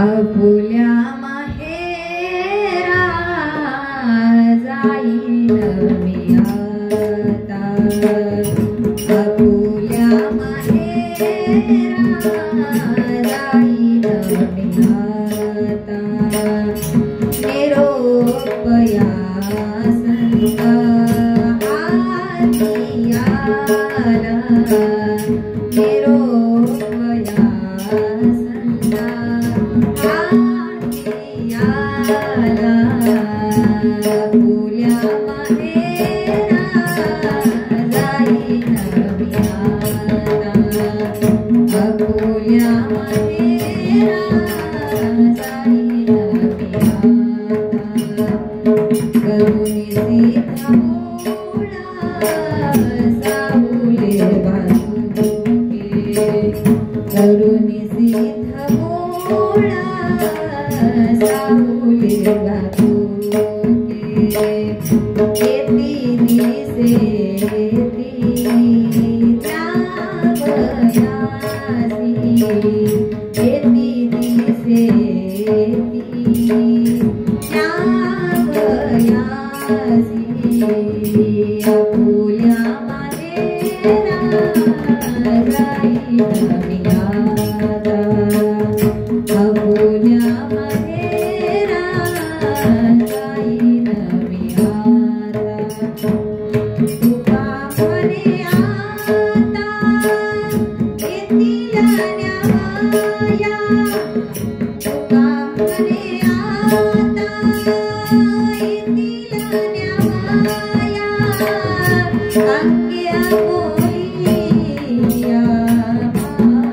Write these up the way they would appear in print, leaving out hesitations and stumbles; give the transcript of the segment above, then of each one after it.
आपुल्या माहेरा जाईन मी आता, आपुल्या माहेरा जाईन मी आता, निरोपया संत हाती आला, निरोपया संत हाती आला, आपुल्या माहेरा जाईन मी आता, आपुल्या माहेरा जाईन मी आता, करुणी सीता सावले वासुके, करुणी सीता सावले वासुके, येती दिसे येती दिसे आपुल्या माहेरा जाईन मी आता, आपुल्या माहेरा जाईन मी आता, तुका म्हणे आता येतील न्यावया, तुका म्हणे आता येतील न्यावया, अंग्या बोलिया माय बाबा,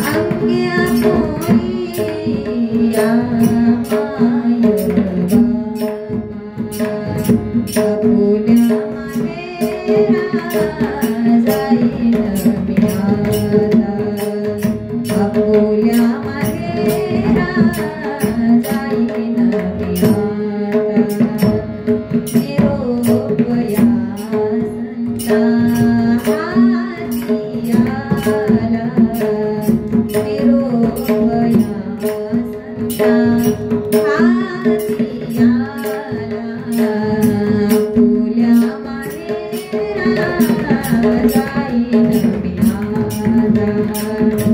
अंग्या बोलिया माय बाबा, आपुल्या माहेरा जाईन मी आता, आपुल्या माहेरा जाईन मी आता, निरोपया संत हाती आला, निरोपया संत हाती आला, आपुल्या माहेरा जाईन मी आता.